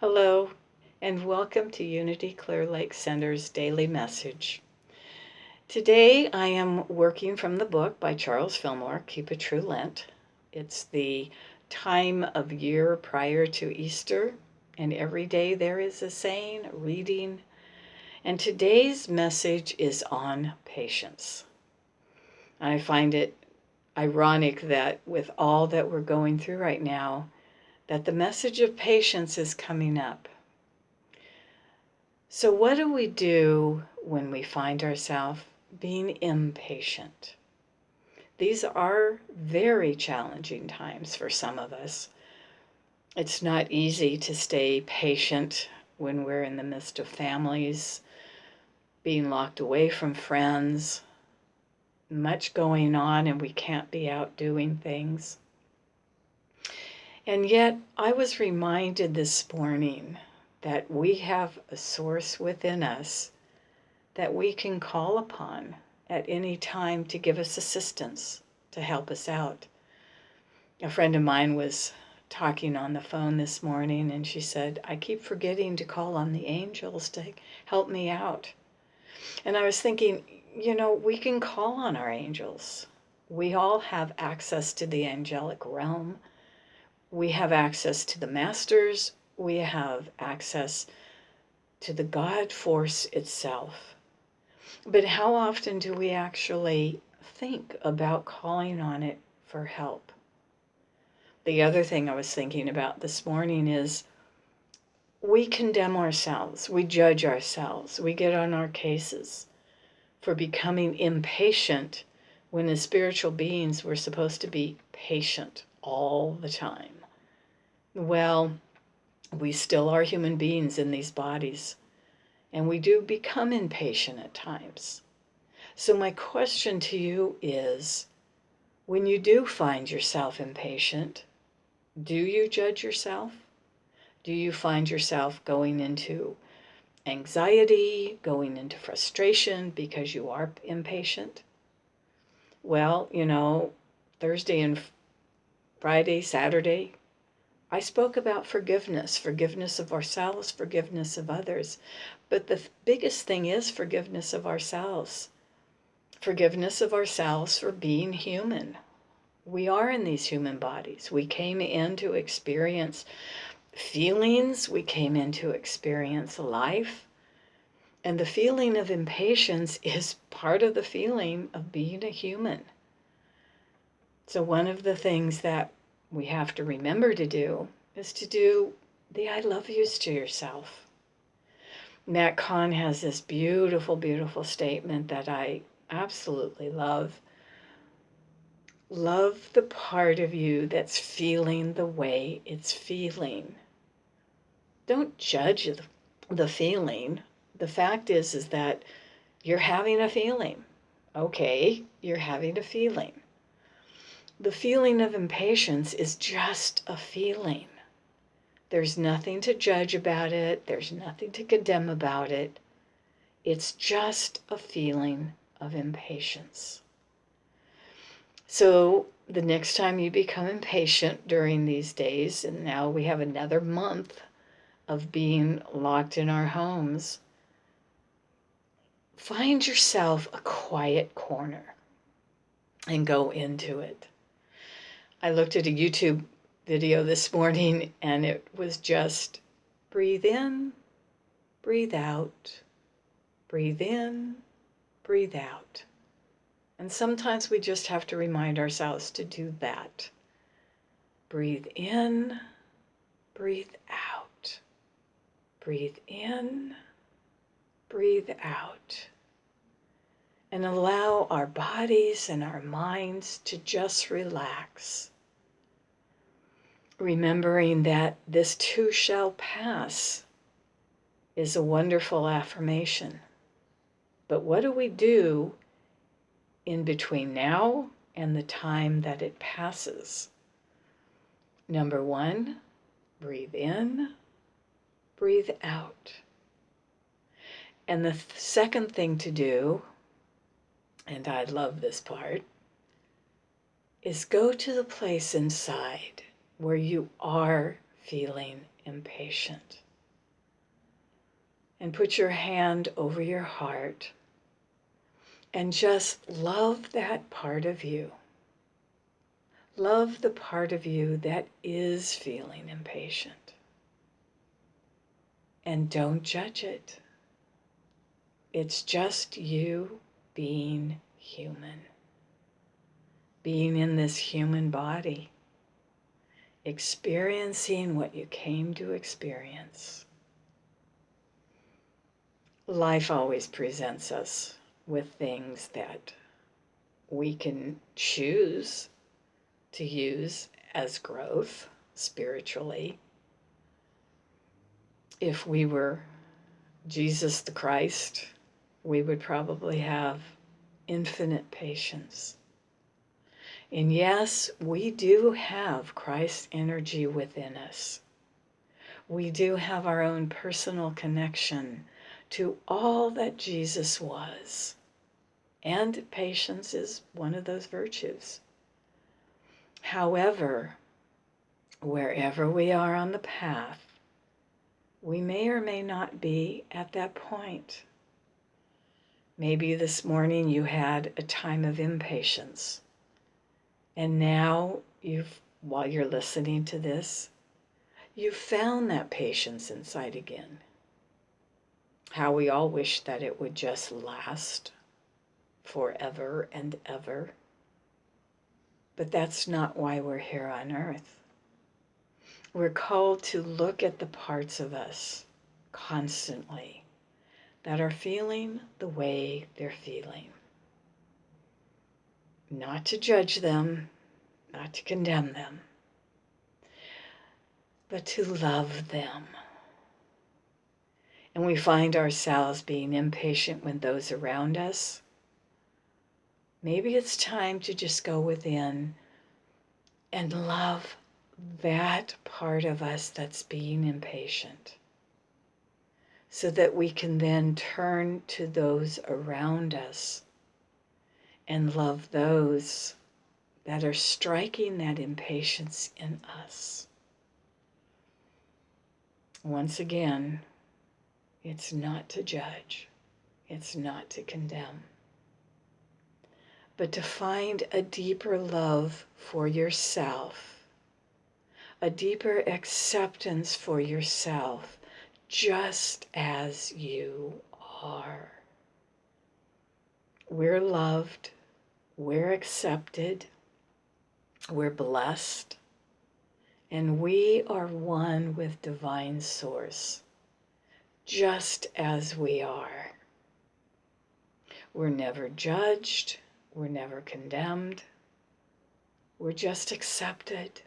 Hello, and welcome to Unity Clear Lake Center's daily message. Today I am working from the book by Charles Fillmore, Keep a True Lent. It's the time of year prior to Easter, and every day there is a saying, reading, and today's message is on patience. I find it ironic that with all that we're going through right now, that the message of patience is coming up. So what do we do when we find ourselves being impatient? These are very challenging times for some of us. It's not easy to stay patient when we're in the midst of families, being locked away from friends, much going on, and we can't be out doing things. And yet, I was reminded this morning that we have a source within us that we can call upon at any time to give us assistance, to help us out. A friend of mine was talking on the phone this morning, and she said, I keep forgetting to call on the angels to help me out. And I was thinking, we can call on our angels. We all have access to the angelic realm. We have access to the masters. We have access to the God force itself. But how often do we actually think about calling on it for help? The other thing I was thinking about this morning is we condemn ourselves, we judge ourselves, we get on our cases for becoming impatient when as spiritual beings we're supposed to be patient all the time. Well, we still are human beings in these bodies, and we do become impatient at times. So my question to you is, when you do find yourself impatient, do you judge yourself? Do you find yourself going into anxiety, going into frustration because you are impatient? Well, Thursday and Friday, Saturday, I spoke about forgiveness of ourselves, forgiveness of others. But the biggest thing is forgiveness of ourselves. Forgiveness of ourselves for being human. We are in these human bodies. We came in to experience feelings. We came in to experience life. And the feeling of impatience is part of the feeling of being a human. So one of the things that we have to remember to do is to do the I love yous to yourself. Matt Kahn has this beautiful, beautiful statement that I absolutely love. Love the part of you that's feeling the way it's feeling. Don't judge the feeling. The fact is that you're having a feeling. Okay, you're having a feeling. The feeling of impatience is just a feeling. There's nothing to judge about it. There's nothing to condemn about it. It's just a feeling of impatience. So the next time you become impatient during these days, and now we have another month of being locked in our homes, find yourself a quiet corner and go into it. I looked at a YouTube video this morning, and it was just breathe in, breathe out, breathe in, breathe out. And sometimes we just have to remind ourselves to do that. Breathe in, breathe out. Breathe in, breathe out. And allow our bodies and our minds to just relax. Remembering that this too shall pass is a wonderful affirmation. But what do we do in between now and the time that it passes? Number one, breathe in, breathe out. And the second thing to do, and I love this part, is go to the place inside where you are feeling impatient. and put your hand over your heart and just love that part of you. Love the part of you that is feeling impatient. And don't judge it. It's just you being human. Being in this human body. Experiencing what you came to experience. Life always presents us with things that we can choose to use as growth spiritually. If we were Jesus the Christ, we would probably have infinite patience. And yes, we do have Christ's energy within us. We do have our own personal connection to all that Jesus was. And patience is one of those virtues. However, wherever we are on the path, we may or may not be at that point. Maybe this morning you had a time of impatience. And now while you're listening to this, you've found that patience inside again. How we all wish that it would just last forever and ever. But that's not why we're here on earth. We're called to look at the parts of us constantly that are feeling the way they're feeling. Not to judge them, not to condemn them, but to love them. And we find ourselves being impatient when those around us. Maybe it's time to just go within and love that part of us that's being impatient, so that we can then turn to those around us and love those that are striking that impatience in us. Once again, it's not to judge, it's not to condemn, but to find a deeper love for yourself, a deeper acceptance for yourself, just as you are. We're loved, we're accepted, we're blessed, and we are one with Divine Source, just as we are. We're never judged, we're never condemned, we're just accepted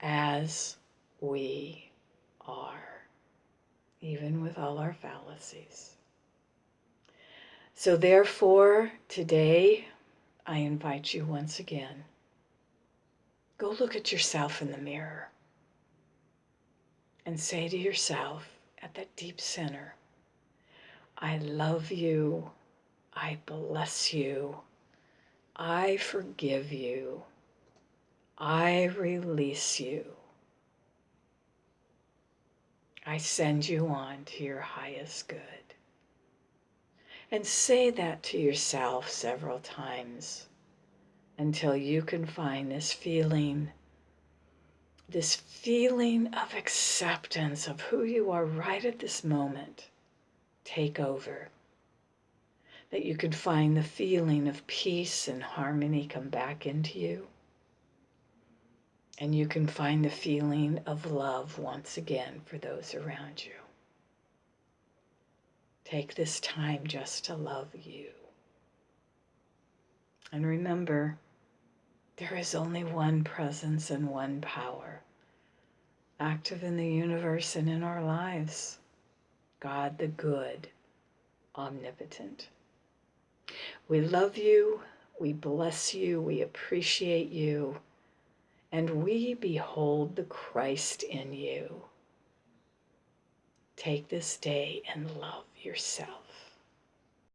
as we are, even with all our fallacies. So therefore, today, I invite you once again, go look at yourself in the mirror and say to yourself at that deep center, I love you, I bless you, I forgive you, I release you. I send you on to your highest good. And say that to yourself several times until you can find this feeling of acceptance of who you are right at this moment take over. That you can find the feeling of peace and harmony come back into you. And you can find the feeling of love once again for those around you. Take this time just to love you. And remember, there is only one presence and one power active in the universe and in our lives. God the good, omnipotent. We love you, we bless you, we appreciate you, and we behold the Christ in you. Take this day and love yourself.